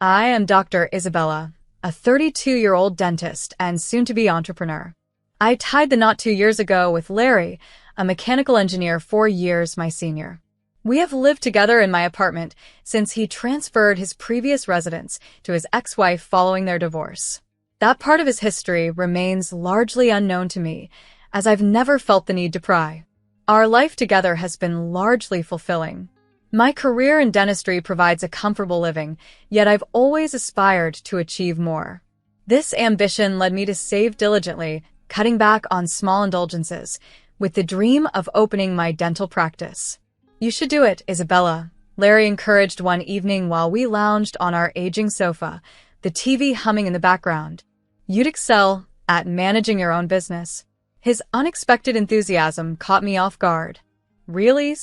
I am Dr. Isabella, a 32-year-old dentist and soon-to-be entrepreneur. I tied the knot 2 years ago with Larry, a mechanical engineer 4 years my senior. We have lived together in my apartment since he transferred his previous residence to his ex-wife following their divorce. That part of his history remains largely unknown to me, as I've never felt the need to pry. Our life together has been largely fulfilling. My career in dentistry provides a comfortable living, yet I've always aspired to achieve more. This ambition led me to save diligently, cutting back on small indulgences, with the dream of opening my dental practice. "You should do it, Isabella," Larry encouraged one evening while we lounged on our aging sofa, the TV humming in the background. "You'd excel at managing your own business." His unexpected enthusiasm caught me off guard. "Really?"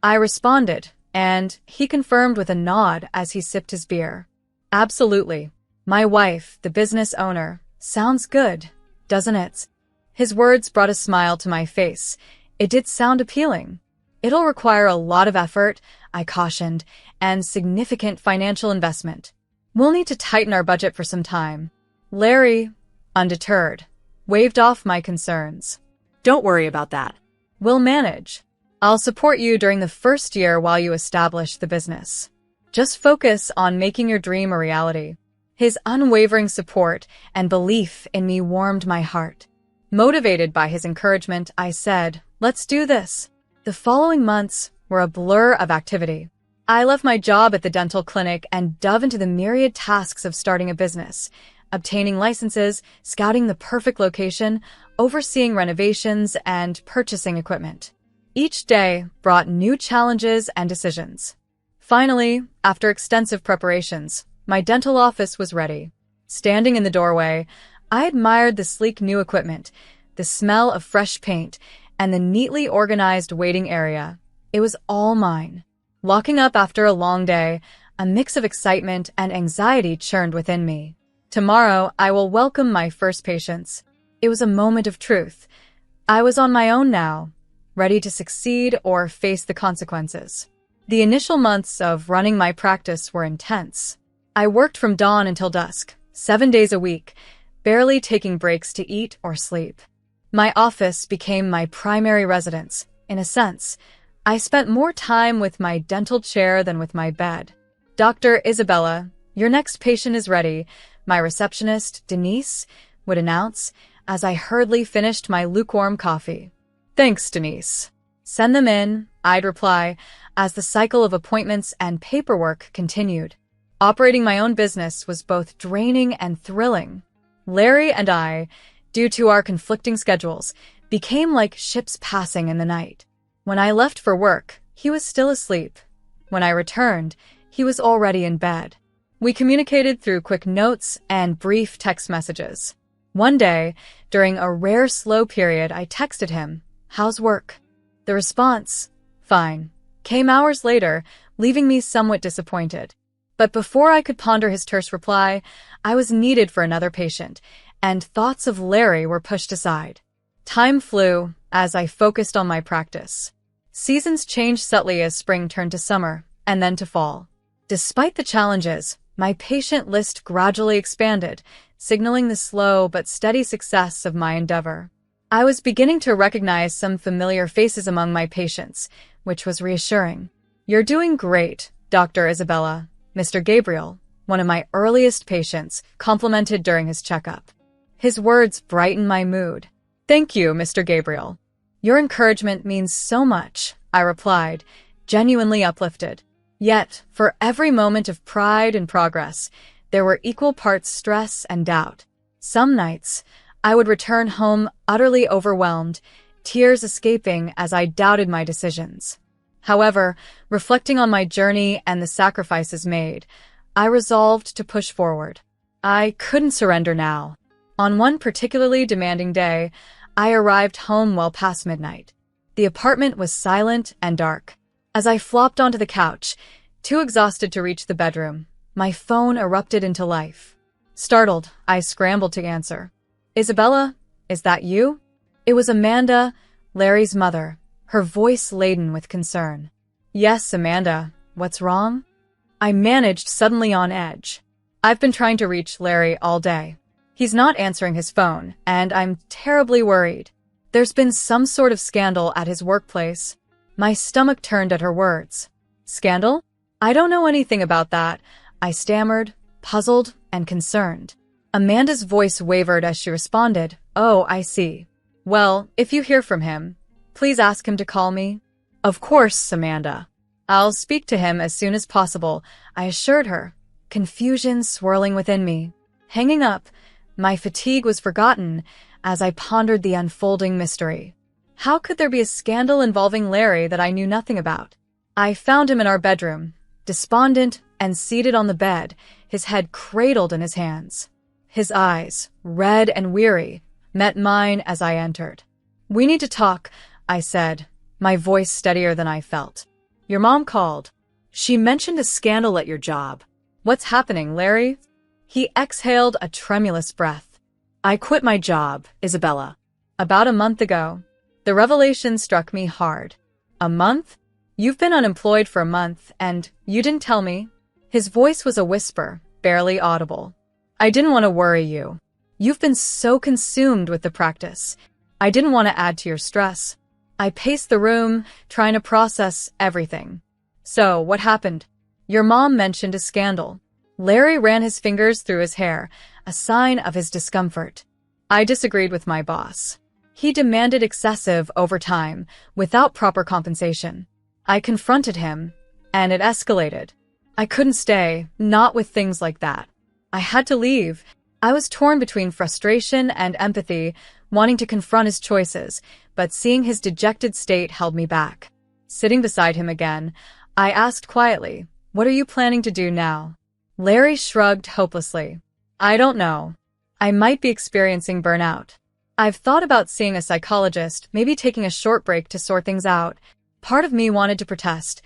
I responded, and he confirmed with a nod as he sipped his beer. "Absolutely. My wife, the business owner. Sounds good, doesn't it?" His words brought a smile to my face. It did sound appealing. "It'll require a lot of effort," I cautioned, "and significant financial investment. We'll need to tighten our budget for some time." Larry, undeterred, waved off my concerns. "Don't worry about that. "We'll manage. I'll support you during the first year while you establish the business. Just focus on making your dream a reality." His unwavering support and belief in me warmed my heart. Motivated by his encouragement, I said, "Let's do this." The following months were a blur of activity. I left my job at the dental clinic and dove into the myriad tasks of starting a business, obtaining licenses, scouting the perfect location, overseeing renovations, and purchasing equipment. Each day brought new challenges and decisions. Finally, after extensive preparations, my dental office was ready. Standing in the doorway, I admired the sleek new equipment, the smell of fresh paint, and the neatly organized waiting area. It was all mine. Locking up after a long day, a mix of excitement and anxiety churned within me. Tomorrow, I will welcome my first patients. It was a moment of truth. I was on my own now, ready to succeed or face the consequences. The initial months of running my practice were intense. I worked from dawn until dusk, 7 days a week, barely taking breaks to eat or sleep. My office became my primary residence. In a sense, I spent more time with my dental chair than with my bed. "Dr. Isabella, your next patient is ready," my receptionist, Denise, would announce as I hurriedly finished my lukewarm coffee. "Thanks, Denise." "Send them in," I'd reply, as the cycle of appointments and paperwork continued. Operating my own business was both draining and thrilling. Larry and I, due to our conflicting schedules, became like ships passing in the night. When I left for work, he was still asleep. When I returned, he was already in bed. We communicated through quick notes and brief text messages. One day, during a rare slow period, I texted him, "How's work?" The response, "Fine," came hours later, leaving me somewhat disappointed. But before I could ponder his terse reply, I was needed for another patient, and thoughts of Larry were pushed aside. Time flew as I focused on my practice. Seasons changed subtly as spring turned to summer, and then to fall. Despite the challenges, my patient list gradually expanded, signaling the slow but steady success of my endeavor. I was beginning to recognize some familiar faces among my patients, which was reassuring. "You're doing great, Dr. Isabella," Mr. Gabriel, one of my earliest patients, complimented during his checkup. His words brightened my mood. "Thank you, Mr. Gabriel. Your encouragement means so much," I replied, genuinely uplifted. Yet, for every moment of pride and progress, there were equal parts stress and doubt. Some nights, I would return home utterly overwhelmed, tears escaping as I doubted my decisions. However, reflecting on my journey and the sacrifices made, I resolved to push forward. I couldn't surrender now. On one particularly demanding day, I arrived home well past midnight. The apartment was silent and dark. As I flopped onto the couch, too exhausted to reach the bedroom, my phone erupted into life. Startled, I scrambled to answer. "Isabella, is that you?" It was Amanda, Larry's mother, her voice laden with concern. "Yes, Amanda. What's wrong?" I managed, suddenly on edge. I've been trying to reach Larry all day. He's not answering his phone, and I'm terribly worried. There's been some sort of scandal at his workplace. My stomach turned at her words. Scandal? I don't know anything about that, I stammered, puzzled and concerned. Amanda's voice wavered as she responded, Oh, I see. Well, if you hear from him, please ask him to call me. Of course, Amanda. I'll speak to him as soon as possible, I assured her, confusion swirling within me. Hanging up, my fatigue was forgotten as I pondered the unfolding mystery. How could there be a scandal involving Larry that I knew nothing about? I found him in our bedroom, despondent and seated on the bed, his head cradled in his hands. His eyes, red and weary, met mine as I entered. We need to talk, I said, my voice steadier than I felt. Your mom called. She mentioned a scandal at your job. What's happening, Larry? He exhaled a tremulous breath. I quit my job, Isabella. About a month ago. The revelation struck me hard. A month? You've been unemployed for a month, and you didn't tell me. His voice was a whisper, barely audible. I didn't want to worry you. You've been so consumed with the practice. I didn't want to add to your stress. I paced the room, trying to process everything. So, what happened? Your mom mentioned a scandal. Larry ran his fingers through his hair, a sign of his discomfort. I disagreed with my boss. He demanded excessive overtime, without proper compensation. I confronted him, and it escalated. I couldn't stay, not with things like that. I had to leave. I was torn between frustration and empathy, wanting to confront his choices, but seeing his dejected state held me back. Sitting beside him again, I asked quietly, What are you planning to do now? Larry shrugged hopelessly. I don't know. I might be experiencing burnout. I've thought about seeing a psychologist, maybe taking a short break to sort things out. Part of me wanted to protest.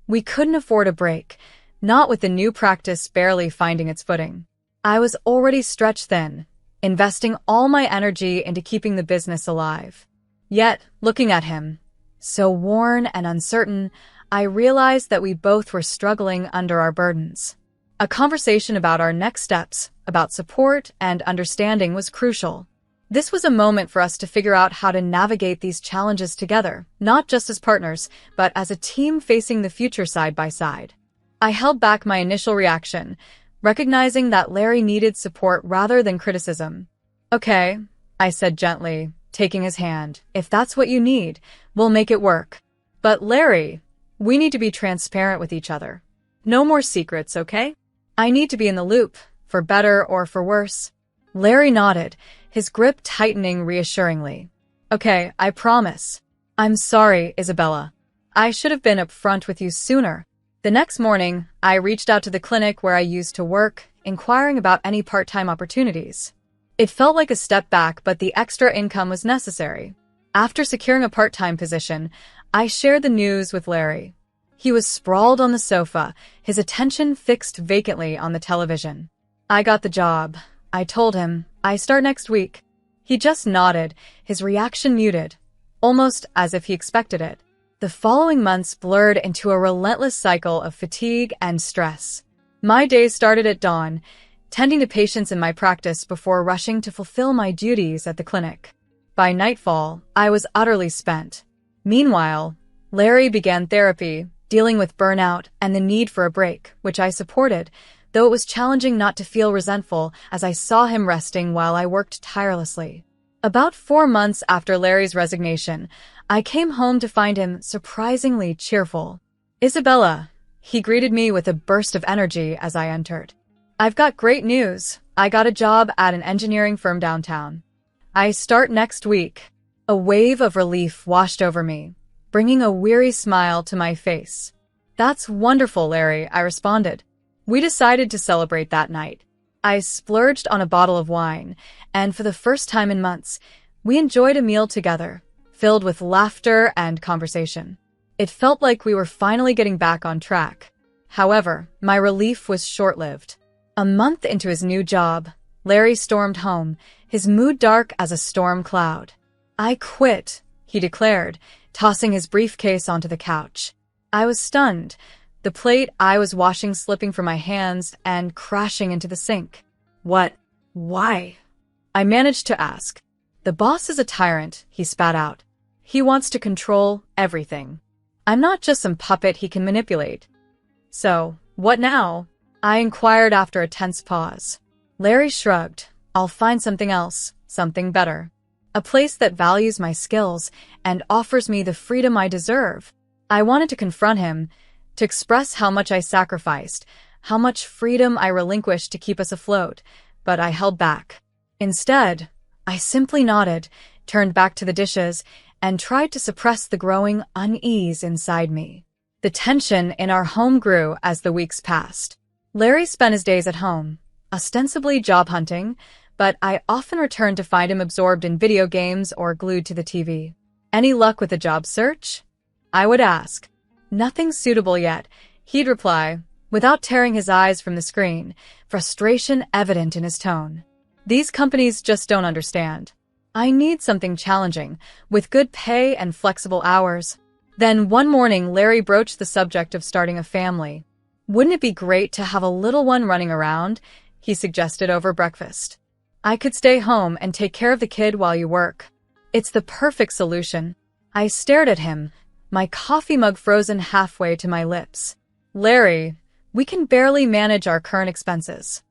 We couldn't afford a break, not with the new practice barely finding its footing. I was already stretched thin, investing all my energy into keeping the business alive. Yet, looking at him, so worn and uncertain, I realized that we both were struggling under our burdens. A conversation about our next steps, about support and understanding was crucial. This was a moment for us to figure out how to navigate these challenges together, not just as partners, but as a team facing the future side by side. I held back my initial reaction, recognizing that Larry needed support rather than criticism. Okay, I said gently, taking his hand. If that's what you need, we'll make it work. But Larry, we need to be transparent with each other. No more secrets, okay? I need to be in the loop, for better or for worse. Larry nodded, his grip tightening reassuringly. Okay, I promise. I'm sorry, Isabella. I should have been upfront with you sooner. The next morning, I reached out to the clinic where I used to work, inquiring about any part-time opportunities. It felt like a step back, but the extra income was necessary. After securing a part-time position, I shared the news with Larry. He was sprawled on the sofa, his attention fixed vacantly on the television. I got the job, I told him. I start next week. He just nodded, his reaction muted, almost as if he expected it. The following months blurred into a relentless cycle of fatigue and stress. My days started at dawn, tending to patients in my practice before rushing to fulfill my duties at the clinic. By nightfall, I was utterly spent. Meanwhile, Larry began therapy, dealing with burnout and the need for a break, which I supported, though it was challenging not to feel resentful as I saw him resting while I worked tirelessly. About 4 months after Larry's resignation, I came home to find him surprisingly cheerful. Isabella, he greeted me with a burst of energy as I entered. I've got great news. I got a job at an engineering firm downtown. I start next week. A wave of relief washed over me, bringing a weary smile to my face. That's wonderful, Larry, I responded. We decided to celebrate that night. I splurged on a bottle of wine, and for the first time in months, we enjoyed a meal together, filled with laughter and conversation. It felt like we were finally getting back on track. However, my relief was short-lived. A month into his new job, Larry stormed home, his mood dark as a storm cloud. I quit, he declared, tossing his briefcase onto the couch. I was stunned, the plate I was washing slipping from my hands and crashing into the sink. What? Why? I managed to ask. The boss is a tyrant, he spat out. He wants to control everything. I'm not just some puppet he can manipulate. So, what now? I inquired after a tense pause. Larry shrugged. I'll find something else, something better. A place that values my skills and offers me the freedom I deserve. I wanted to confront him, to express how much I sacrificed, how much freedom I relinquished to keep us afloat, but I held back. Instead, I simply nodded, turned back to the dishes, and tried to suppress the growing unease inside me. The tension in our home grew as the weeks passed. Larry spent his days at home, ostensibly job hunting, but I often returned to find him absorbed in video games or glued to the TV. Any luck with the job search? I would ask. Nothing suitable yet, he'd reply, without tearing his eyes from the screen, frustration evident in his tone. These companies just don't understand. I need something challenging, with good pay and flexible hours. Then one morning, Larry broached the subject of starting a family. Wouldn't it be great to have a little one running around? He suggested over breakfast. I could stay home and take care of the kid while you work. It's the perfect solution. I stared at him, my coffee mug frozen halfway to my lips. Larry, we can barely manage our current expenses.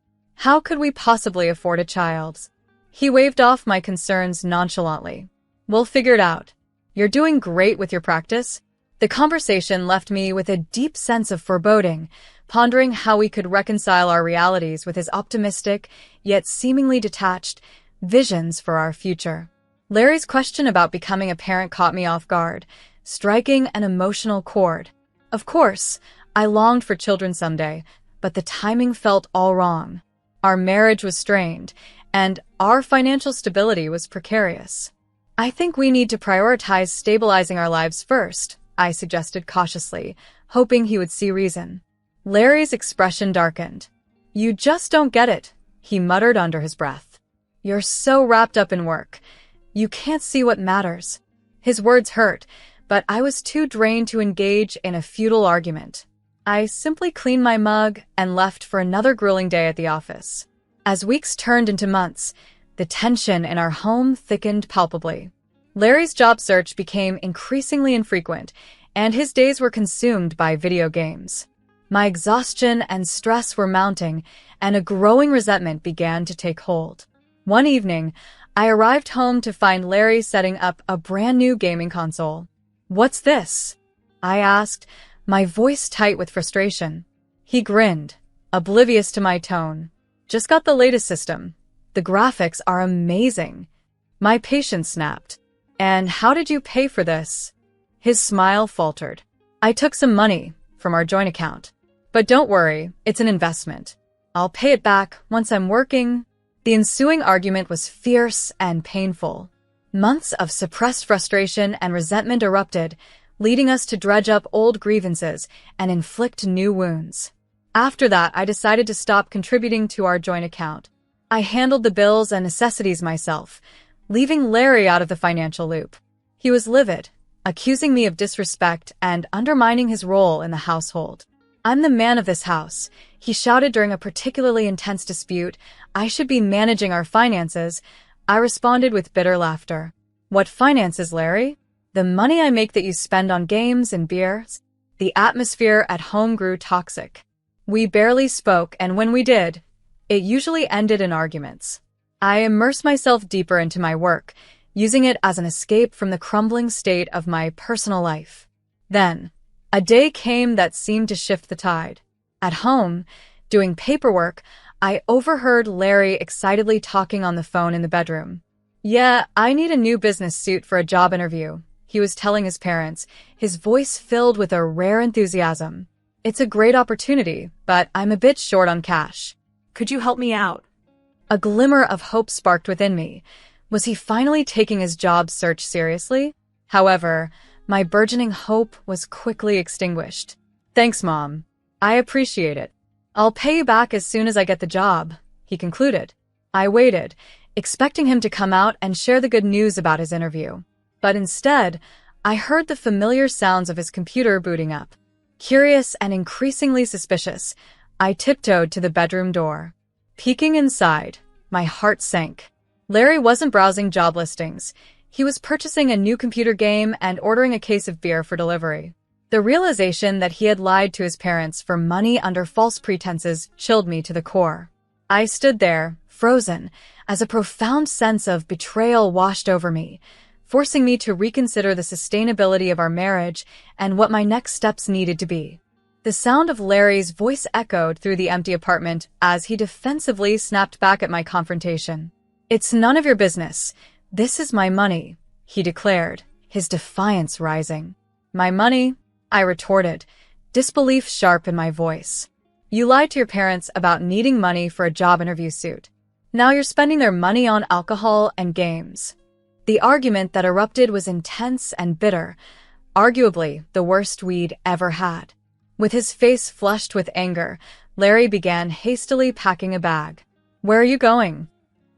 How could we possibly afford a child? He waved off my concerns nonchalantly. We'll figure it out. You're doing great with your practice. The conversation left me with a deep sense of foreboding, pondering how we could reconcile our realities with his optimistic, yet seemingly detached, visions for our future. Larry's question about becoming a parent caught me off guard, striking an emotional chord. Of course, I longed for children someday, but the timing felt all wrong. Our marriage was strained, and our financial stability was precarious. I think we need to prioritize stabilizing our lives first, I suggested cautiously, hoping he would see reason. Larry's expression darkened. You just don't get it, he muttered under his breath. You're so wrapped up in work. You can't see what matters. His words hurt, but I was too drained to engage in a futile argument. I simply cleaned my mug and left for another grueling day at the office. As weeks turned into months, the tension in our home thickened palpably. Larry's job search became increasingly infrequent, and his days were consumed by video games. My exhaustion and stress were mounting, and a growing resentment began to take hold. One evening, I arrived home to find Larry setting up a brand new gaming console. What's this? I asked, my voice tight with frustration. He grinned, oblivious to my tone. Just got the latest system. The graphics are amazing. My patience snapped. And how did you pay for this? His smile faltered. I took some money from our joint account. But don't worry, it's an investment. I'll pay it back once I'm working. The ensuing argument was fierce and painful. Months of suppressed frustration and resentment erupted, leading us to dredge up old grievances and inflict new wounds. After that, I decided to stop contributing to our joint account. I handled the bills and necessities myself, leaving Larry out of the financial loop. He was livid, accusing me of disrespect and undermining his role in the household. I'm the man of this house, he shouted during a particularly intense dispute. I should be managing our finances. I responded with bitter laughter. What finances, Larry? The money I make that you spend on games and beers? The atmosphere at home grew toxic. We barely spoke, and when we did, it usually ended in arguments. I immersed myself deeper into my work, using it as an escape from the crumbling state of my personal life. Then, a day came that seemed to shift the tide. At home, doing paperwork, I overheard Larry excitedly talking on the phone in the bedroom. Yeah, I need a new business suit for a job interview, he was telling his parents, his voice filled with a rare enthusiasm. It's a great opportunity, but I'm a bit short on cash. Could you help me out? A glimmer of hope sparked within me. Was he finally taking his job search seriously? However, my burgeoning hope was quickly extinguished. Thanks, Mom. I appreciate it. I'll pay you back as soon as I get the job, he concluded. I waited, expecting him to come out and share the good news about his interview. But instead, I heard the familiar sounds of his computer booting up. Curious and increasingly suspicious, I tiptoed to the bedroom door. Peeking inside, my heart sank. Larry wasn't browsing job listings. He was purchasing a new computer game and ordering a case of beer for delivery. The realization that he had lied to his parents for money under false pretenses chilled me to the core. I stood there, frozen, as a profound sense of betrayal washed over me, forcing me to reconsider the sustainability of our marriage and what my next steps needed to be. The sound of Larry's voice echoed through the empty apartment as he defensively snapped back at my confrontation. "It's none of your business. This is my money," he declared, his defiance rising. "My money?" I retorted, disbelief sharp in my voice. "You lied to your parents about needing money for a job interview suit. Now you're spending their money on alcohol and games." The argument that erupted was intense and bitter, arguably the worst we'd ever had. With his face flushed with anger, Larry began hastily packing a bag. "Where are you going?"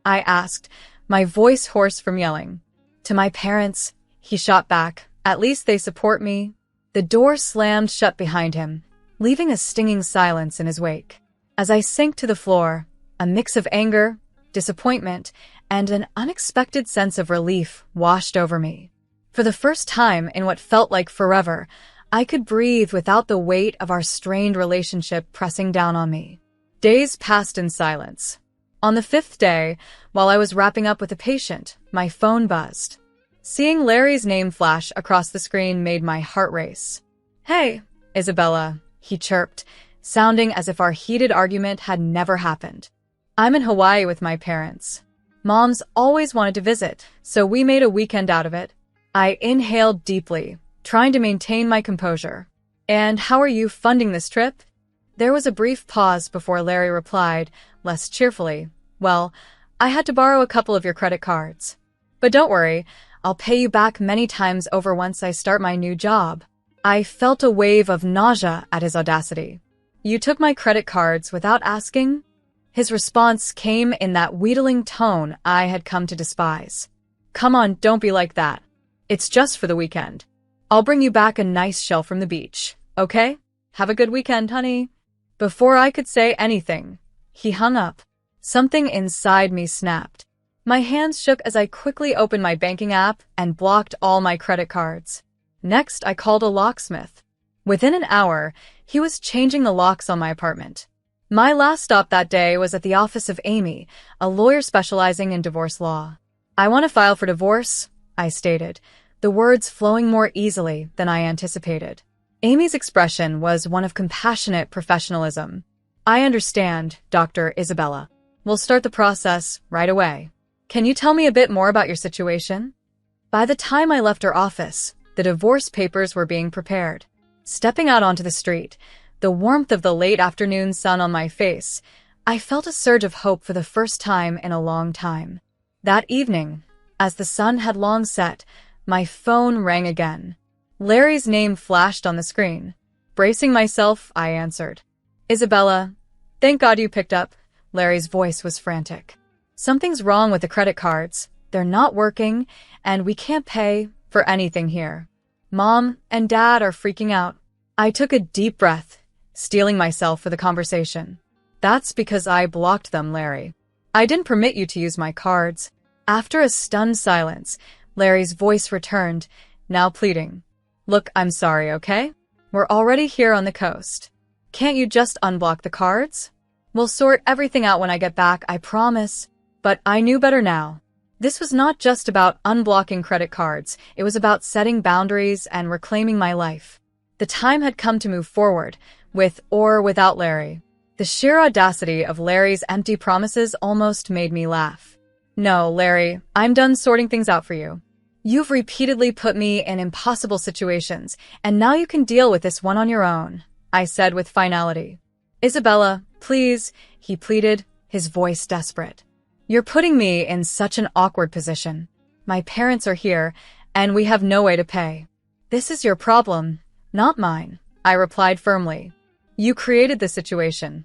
I asked, my voice hoarse from yelling. "To my parents," he shot back. "At least they support me." The door slammed shut behind him, leaving a stinging silence in his wake. As I sank to the floor, a mix of anger, disappointment, and an unexpected sense of relief washed over me. For the first time in what felt like forever, I could breathe without the weight of our strained relationship pressing down on me. Days passed in silence. On the 5th day, while I was wrapping up with a patient, my phone buzzed. Seeing Larry's name flash across the screen made my heart race. "Hey, Isabella," he chirped, sounding as if our heated argument had never happened. "I'm in Hawaii with my parents. Mom's always wanted to visit, so we made a weekend out of it." I inhaled deeply, trying to maintain my composure. "And how are you funding this trip?" There was a brief pause before Larry replied, less cheerfully, "Well, I had to borrow a couple of your credit cards. But don't worry, I'll pay you back many times over once I start my new job." I felt a wave of nausea at his audacity. "You took my credit cards without asking?" His response came in that wheedling tone I had come to despise. "Come on, don't be like that. It's just for the weekend. I'll bring you back a nice shell from the beach, okay? Have a good weekend, honey." Before I could say anything, he hung up. Something inside me snapped. My hands shook as I quickly opened my banking app and blocked all my credit cards. Next, I called a locksmith. Within an hour, he was changing the locks on my apartment. My last stop that day was at the office of Amy, a lawyer specializing in divorce law. "I want to file for divorce," I stated, the words flowing more easily than I anticipated. Amy's expression was one of compassionate professionalism. "I understand, Dr. Isabella. We'll start the process right away. Can you tell me a bit more about your situation?" By the time I left her office, the divorce papers were being prepared. Stepping out onto the street, the warmth of the late afternoon sun on my face, I felt a surge of hope for the first time in a long time. That evening, as the sun had long set, my phone rang again. Larry's name flashed on the screen. Bracing myself, I answered. "Isabella, thank God you picked up." Larry's voice was frantic. "Something's wrong with the credit cards. They're not working, and we can't pay for anything here. Mom and Dad are freaking out." I took a deep breath, steeling myself for the conversation. "That's because I blocked them, Larry. I didn't permit you to use my cards." After a stunned silence, Larry's voice returned, now pleading. "Look, I'm sorry, okay? We're already here on the coast. Can't you just unblock the cards? We'll sort everything out when I get back, I promise." But I knew better now. This was not just about unblocking credit cards. It was about setting boundaries and reclaiming my life. The time had come to move forward, with or without Larry. The sheer audacity of Larry's empty promises almost made me laugh. "No, Larry, I'm done sorting things out for you. You've repeatedly put me in impossible situations, and now you can deal with this one on your own," I said with finality. "Isabella, please," he pleaded, his voice desperate. "You're putting me in such an awkward position. My parents are here, and we have no way to pay." "This is your problem, not mine," I replied firmly. "You created the situation.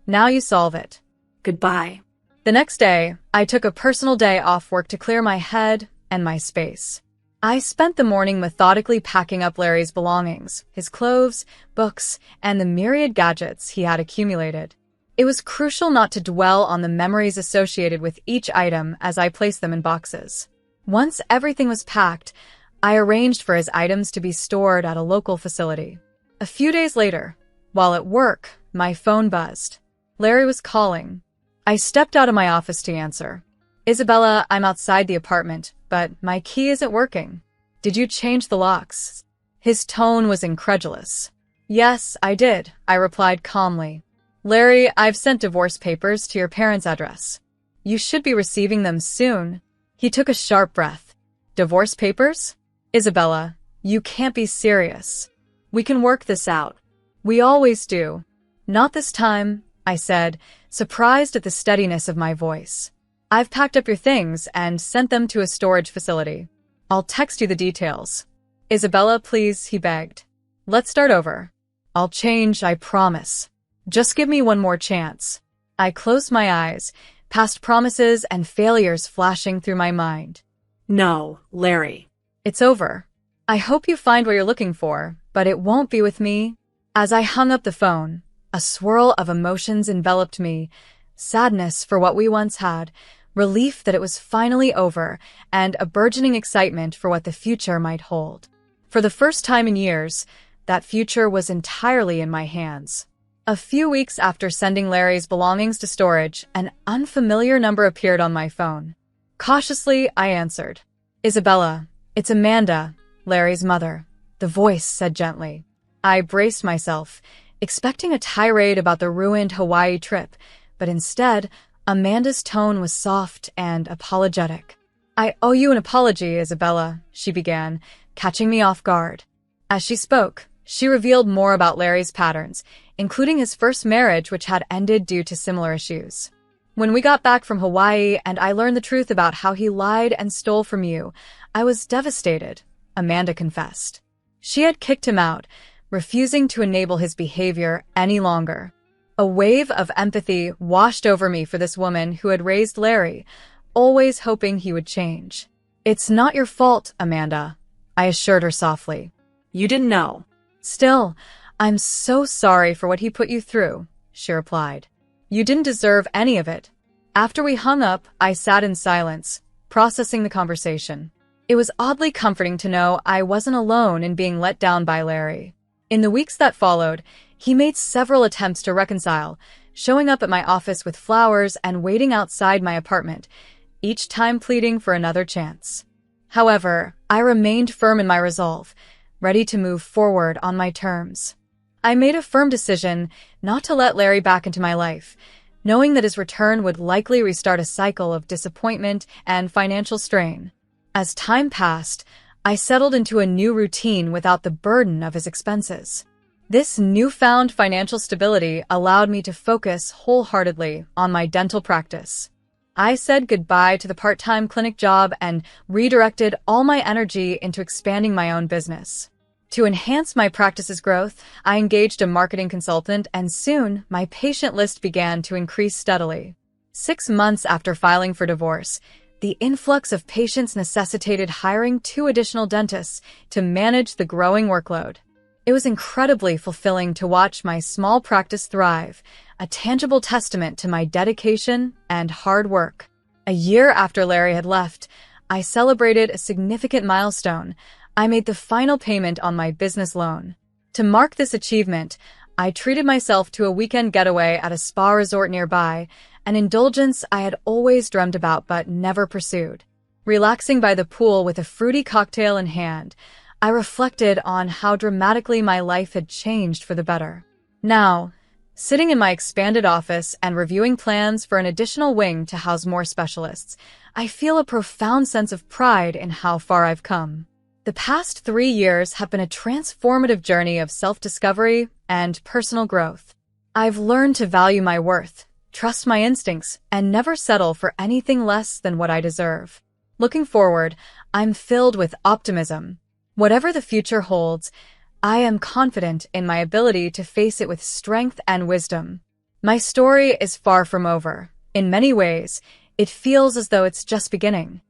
Now you solve it. Goodbye." The next day, I took a personal day off work to clear my head and my space. I spent the morning methodically packing up Larry's belongings, his clothes, books, and the myriad gadgets he had accumulated. It was crucial not to dwell on the memories associated with each item as I placed them in boxes. Once everything was packed, I arranged for his items to be stored at a local facility. A few days later, while at work, my phone buzzed. Larry was calling. I stepped out of my office to answer. "Isabella, I'm outside the apartment, but my key isn't working. Did you change the locks?" His tone was incredulous. "Yes, I did," I replied calmly. "Larry, I've sent divorce papers to your parents' address. You should be receiving them soon." He took a sharp breath. "Divorce papers? Isabella, you can't be serious. We can work this out. We always do." "Not this time," I said, surprised at the steadiness of my voice. "I've packed up your things and sent them to a storage facility. I'll text you the details." "Isabella, please," he begged. "Let's start over. I'll change, I promise. Just give me one more chance." I closed my eyes, past promises and failures flashing through my mind. "No, Larry." "It's over. I hope you find what you're looking for, but it won't be with me." As I hung up the phone, a swirl of emotions enveloped me: sadness for what we once had, relief that it was finally over, and a burgeoning excitement for what the future might hold. For the first time in years, that future was entirely in my hands. A few weeks after sending Larry's belongings to storage, an unfamiliar number appeared on my phone. Cautiously, I answered. "Isabella, it's Amanda, Larry's mother," the voice said gently. I braced myself, expecting a tirade about the ruined Hawaii trip, but instead, Amanda's tone was soft and apologetic. "I owe you an apology, Isabella," she began, catching me off guard. As she spoke, she revealed more about Larry's patterns, including his first marriage, which had ended due to similar issues. "When we got back from Hawaii and I learned the truth about how he lied and stole from you, I was devastated," Amanda confessed. She had kicked him out, refusing to enable his behavior any longer. A wave of empathy washed over me for this woman who had raised Larry, always hoping he would change. "It's not your fault, Amanda," I assured her softly. "You didn't know." "Still, I'm so sorry for what he put you through," she replied. "You didn't deserve any of it." After we hung up, I sat in silence, processing the conversation. It was oddly comforting to know I wasn't alone in being let down by Larry. In the weeks that followed, he made several attempts to reconcile, showing up at my office with flowers and waiting outside my apartment, each time pleading for another chance. However, I remained firm in my resolve, ready to move forward on my terms. I made a firm decision not to let Larry back into my life, knowing that his return would likely restart a cycle of disappointment and financial strain. As time passed, I settled into a new routine without the burden of his expenses. This newfound financial stability allowed me to focus wholeheartedly on my dental practice. I said goodbye to the part-time clinic job and redirected all my energy into expanding my own business. To enhance my practice's growth, I engaged a marketing consultant, and soon my patient list began to increase steadily. 6 months after filing for divorce, the influx of patients necessitated hiring 2 additional dentists to manage the growing workload. It was incredibly fulfilling to watch my small practice thrive, a tangible testament to my dedication and hard work. A year after Larry had left, I celebrated a significant milestone. I made the final payment on my business loan. To mark this achievement, I treated myself to a weekend getaway at a spa resort nearby, an indulgence I had always dreamed about but never pursued. Relaxing by the pool with a fruity cocktail in hand, I reflected on how dramatically my life had changed for the better. Now, sitting in my expanded office and reviewing plans for an additional wing to house more specialists, I feel a profound sense of pride in how far I've come. The past 3 years have been a transformative journey of self-discovery and personal growth. I've learned to value my worth, trust my instincts, and never settle for anything less than what I deserve. Looking forward, I'm filled with optimism. Whatever the future holds, I am confident in my ability to face it with strength and wisdom. My story is far from over. In many ways, it feels as though it's just beginning.